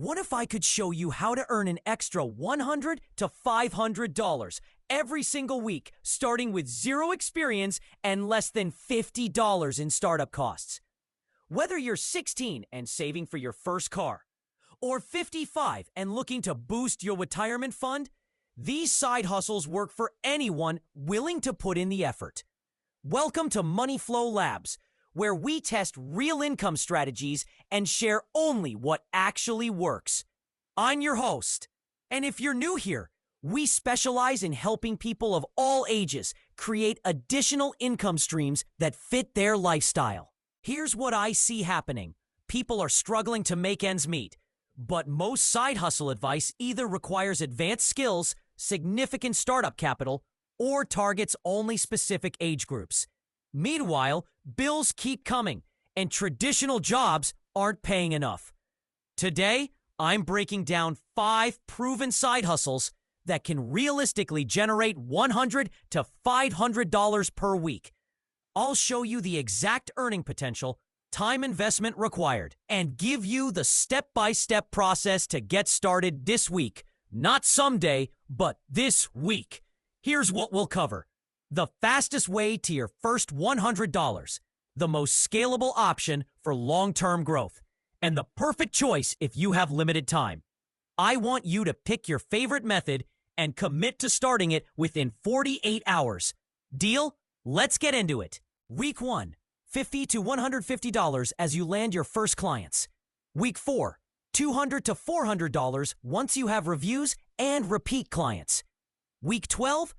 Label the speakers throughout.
Speaker 1: What if I could show you how to earn an extra $100 to $500 every single week, starting with zero experience and less than $50 in startup costs? Whether you're 16 and saving for your first car, or 55 and looking to boost your retirement fund, these side hustles work for anyone willing to put in the effort. Welcome to MoneyFlow Labs, where we test real income strategies and share only what actually works. I'm your host, and if you're new here, we specialize in helping people of all ages create additional income streams that fit their lifestyle. Here's what I see happening. People are struggling to make ends meet, but most side hustle advice either requires advanced skills, significant startup capital, or targets only specific age groups. Meanwhile, bills keep coming, and traditional jobs aren't paying enough. Today, I'm breaking down 5 proven side hustles that can realistically generate $100 to $500 per week. I'll show you the exact earning potential, time investment required, and give you the step-by-step process to get started this week. Not someday, but this week. Here's what we'll cover. The fastest way to your first $100, the most scalable option for long-term growth, and the perfect choice if you have limited time. I want you to pick your favorite method and commit to starting it within 48 hours. Deal? Let's get into it. Week 1, $50 to $150 as you land your first clients. Week 4, $200 to $400 once you have reviews and repeat clients. Week 12,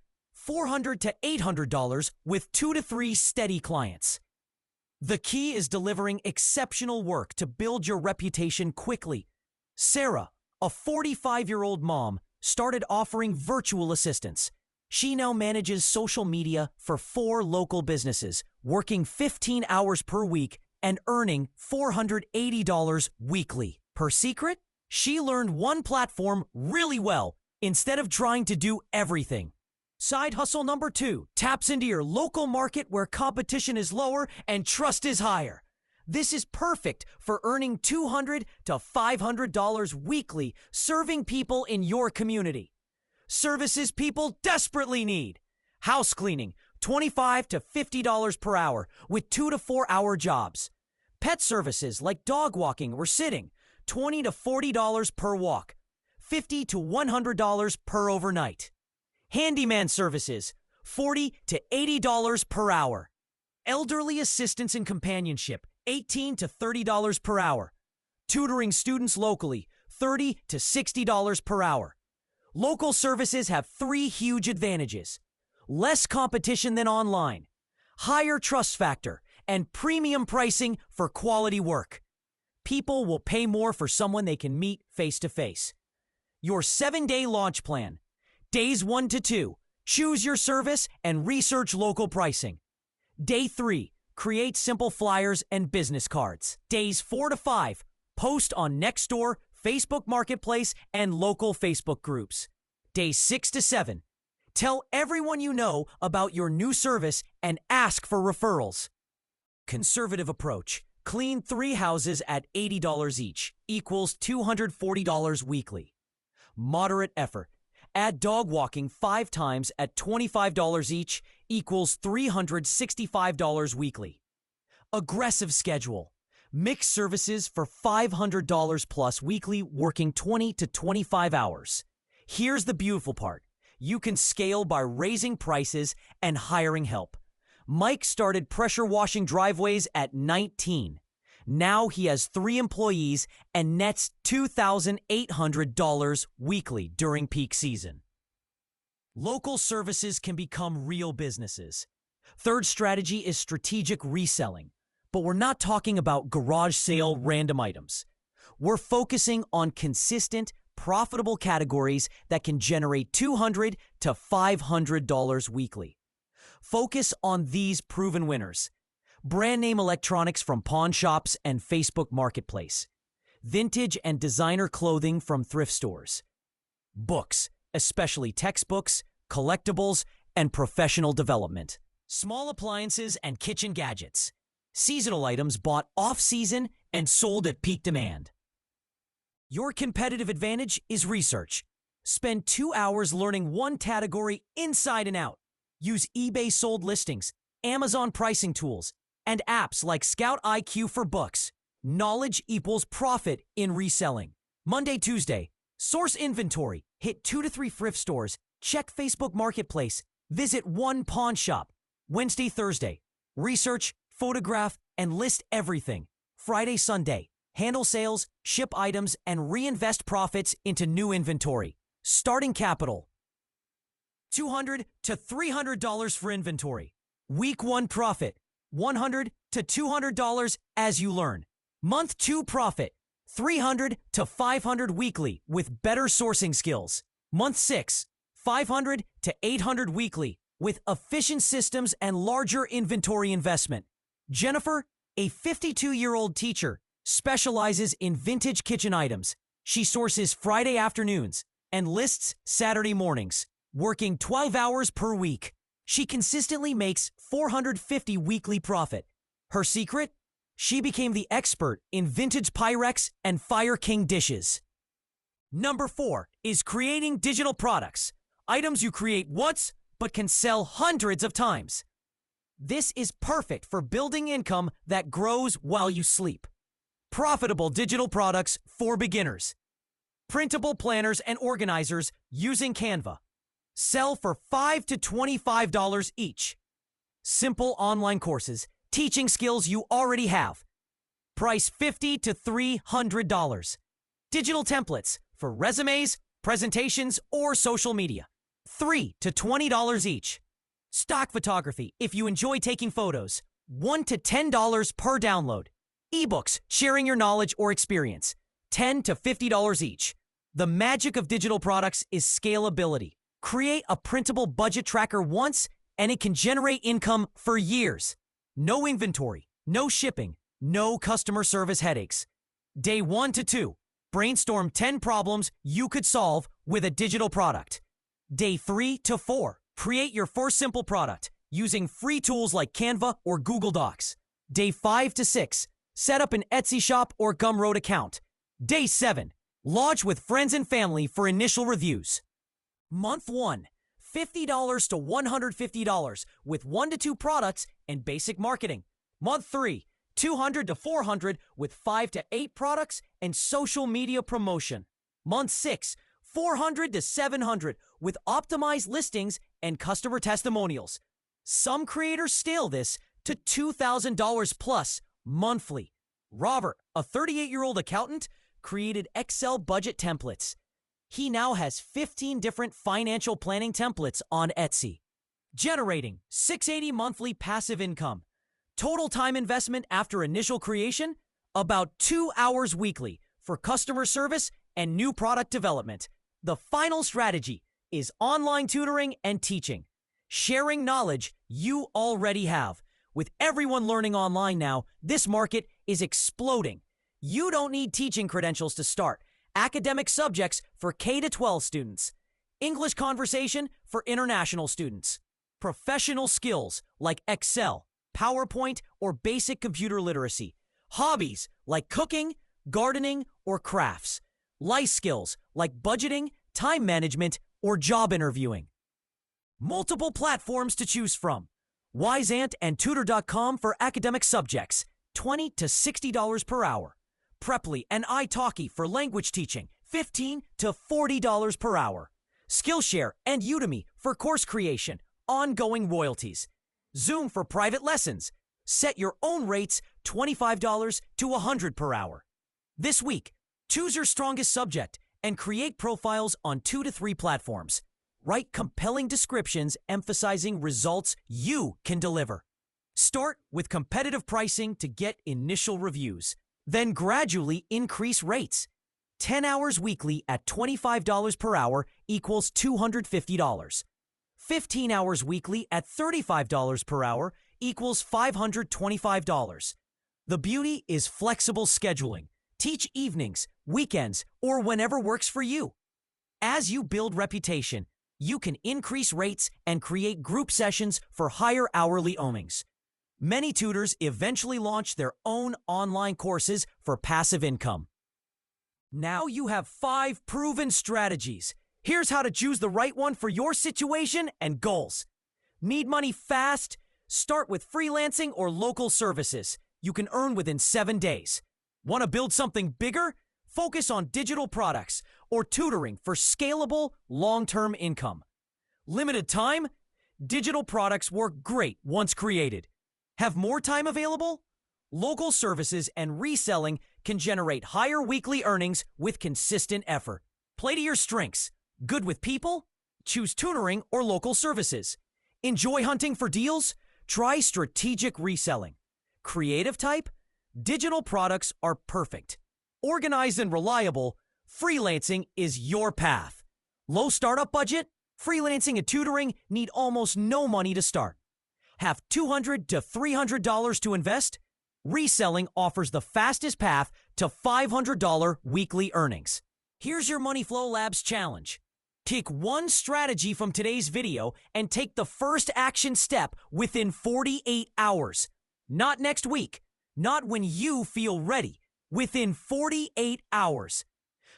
Speaker 1: $400 to $800 with 2 to 3 steady clients. The key is delivering exceptional work to build your reputation quickly. Sarah, a 45-year-old mom, started offering virtual assistants. She now manages social media for 4 local businesses, working 15 hours per week and earning $480 weekly. Her secret? She learned one platform really well instead of trying to do everything. Side hustle number 2 taps into your local market where competition is lower and trust is higher. This is perfect for earning $200 to $500 weekly, serving people in your community. Services people desperately need. House cleaning, $25 to $50 per hour with 2 to 4 hour jobs. Pet services like dog walking or sitting, $20 to $40 per walk, $50 to $100 per overnight. Handyman services, $40 to $80 per hour. Elderly assistance and companionship, $18 to $30 per hour. Tutoring students locally, $30 to $60 per hour. Local services have 3 huge advantages: less competition than online, higher trust factor, and premium pricing for quality work. People will pay more for someone they can meet face to face. Your 7-day launch plan. Days 1 to 2, choose your service and research local pricing. Day 3, create simple flyers and business cards. Days 4 to 5, post on Nextdoor, Facebook Marketplace, and local Facebook groups. Days 6 to 7, tell everyone you know about your new service and ask for referrals. Conservative approach. Clean 3 houses at $80 each, equals $240 weekly. Moderate effort. Add dog walking 5 times at $25 each, equals $365 weekly. Aggressive schedule. Mix services for $500 plus weekly, working 20 to 25 hours. Here's the beautiful part. You can scale by raising prices and hiring help. Mike started pressure washing driveways at 19. Now he has 3 employees and nets $2,800 weekly during peak season. Local services can become real businesses. Third strategy is strategic reselling, but we're not talking about garage sale random items. We're focusing on consistent, profitable categories that can generate $200 to $500 weekly. Focus on these proven winners. Brand name electronics from pawn shops and Facebook Marketplace. Vintage and designer clothing from thrift stores. Books, especially textbooks, collectibles, and professional development. Small appliances and kitchen gadgets. Seasonal items bought off-season and sold at peak demand. Your competitive advantage is research. Spend 2 hours learning one category inside and out. Use eBay sold listings, Amazon pricing tools, and apps like Scout IQ for books. Knowledge equals profit in reselling. Monday, Tuesday, source inventory. Hit 2 to 3 thrift stores. Check Facebook Marketplace. Visit one pawn shop. Wednesday, Thursday, research, photograph, and list everything. Friday, Sunday, handle sales, ship items, and reinvest profits into new inventory. Starting capital, $200 to $300 for inventory. Week 1 profit, $100 to $200 as you learn. Month 2 profit, $300 to $500 weekly with better sourcing skills. Month 6, $500 to $800 weekly with efficient systems and larger inventory investment. Jennifer, a 52-year-old teacher, specializes in vintage kitchen items. She sources Friday afternoons and lists Saturday mornings, working 12 hours per week. She consistently makes $450 weekly profit. Her secret? She became the expert in vintage Pyrex and Fire King dishes. Number 4 is creating digital products. Items you create once, but can sell hundreds of times. This is perfect for building income that grows while you sleep. Profitable digital products for beginners. Printable planners and organizers using Canva. Sell for $5 to $25 each. Simple online courses teaching skills you already have. Price $50 to $300. Digital templates for resumes, presentations, or social media. $3 to $20 each. Stock photography if you enjoy taking photos. $1 to $10 per download. Ebooks sharing your knowledge or experience. $10 to $50 each. The magic of digital products is scalability. Create a printable budget tracker once, and it can generate income for years. No inventory, no shipping, no customer service headaches. Day 1 to 2, brainstorm 10 problems you could solve with a digital product. Day 3 to 4, create your first simple product using free tools like Canva or Google Docs. Day 5 to 6, set up an Etsy shop or Gumroad account. Day 7, launch with friends and family for initial reviews. Month 1, $50 to $150 with 1 to 2 products and basic marketing. Month 3, $200 to $400 with 5 to 8 products and social media promotion. Month 6, $400 to $700 with optimized listings and customer testimonials. Some creators scale this to $2,000 plus monthly. Robert, a 38-year-old accountant, created Excel budget templates. He now has 15 different financial planning templates on Etsy, generating $680 monthly passive income. Total time investment after initial creation, about 2 hours weekly for customer service and new product development. The final strategy is online tutoring and teaching, sharing knowledge you already have. With everyone learning online now, this market is exploding. You don't need teaching credentials to start. Academic subjects for K-12 students. English conversation for international students. Professional skills like Excel, PowerPoint, or basic computer literacy. Hobbies like cooking, gardening, or crafts. Life skills like budgeting, time management, or job interviewing. Multiple platforms to choose from. Wiseant and Tutor.com for academic subjects, $20 to $60 per hour. Preply and italki for language teaching, $15 to $40 per hour. Skillshare and Udemy for course creation, ongoing royalties. Zoom for private lessons. Set your own rates, $25 to $100 per hour. This week, choose your strongest subject and create profiles on 2 to 3 platforms. Write compelling descriptions emphasizing results you can deliver. Start with competitive pricing to get initial reviews. Then gradually increase rates. 10 hours weekly at $25 per hour equals $250. 15 hours weekly at $35 per hour equals $525. The beauty is flexible scheduling. Teach evenings, weekends, or whenever works for you. As you build reputation, you can increase rates and create group sessions for higher hourly earnings. Many tutors eventually launch their own online courses for passive income. Now you have 5 proven strategies. Here's how to choose the right one for your situation and goals. Need money fast? Start with freelancing or local services. You can earn within 7 days. Want to build something bigger? Focus on digital products or tutoring for scalable, long-term income. Limited time? Digital products work great once created. Have more time available? Local services and reselling can generate higher weekly earnings with consistent effort. Play to your strengths. Good with people? Choose tutoring or local services. Enjoy hunting for deals? Try strategic reselling. Creative type? Digital products are perfect. Organized and reliable? Freelancing is your path. Low startup budget? Freelancing and tutoring need almost no money to start. Have $200 to $300 to invest? Reselling offers the fastest path to $500 weekly earnings. Here's your MoneyFlow Labs challenge. Take one strategy from today's video and take the first action step within 48 hours. Not next week. Not when you feel ready. Within 48 hours.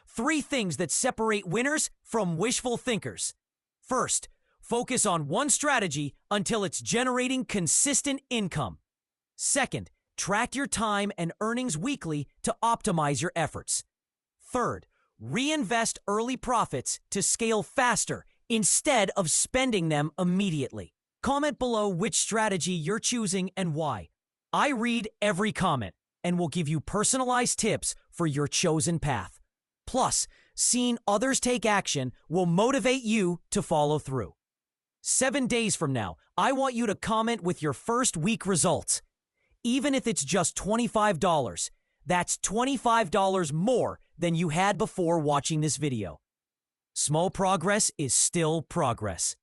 Speaker 1: 3 things that separate winners from wishful thinkers. First, focus on one strategy until it's generating consistent income. Second, track your time and earnings weekly to optimize your efforts. Third, reinvest early profits to scale faster instead of spending them immediately. Comment below which strategy you're choosing and why. I read every comment and will give you personalized tips for your chosen path. Plus, seeing others take action will motivate you to follow through. 7 days from now, I want you to comment with your first week results. Even if it's just $25, that's $25 more than you had before watching this video. Small progress is still progress.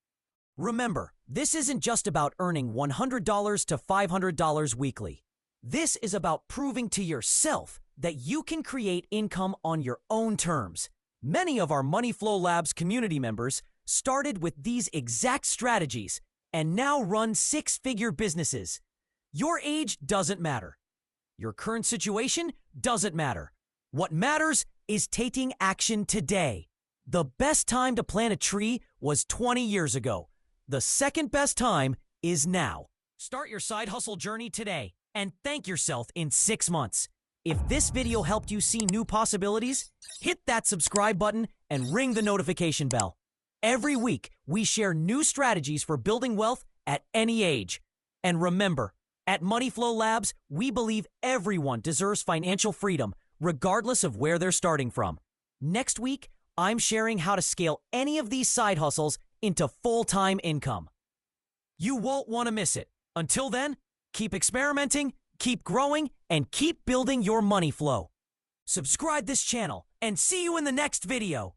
Speaker 1: Remember, this isn't just about earning $100 to $500 weekly. This is about proving to yourself that you can create income on your own terms. Many of our MoneyFlow Labs community members started with these exact strategies and now run 6-figure businesses. Your age doesn't matter. Your current situation doesn't matter. What matters is taking action today. The best time to plant a tree was 20 years ago. The second best time is now. Start your side hustle journey today and thank yourself in 6 months. If this video helped you see new possibilities, hit that subscribe button and ring the notification bell. Every week, we share new strategies for building wealth at any age. And remember, at MoneyFlow Labs, we believe everyone deserves financial freedom, regardless of where they're starting from. Next week, I'm sharing how to scale any of these side hustles into full-time income. You won't want to miss it. Until then, keep experimenting, keep growing, and keep building your money flow. Subscribe this channel and see you in the next video.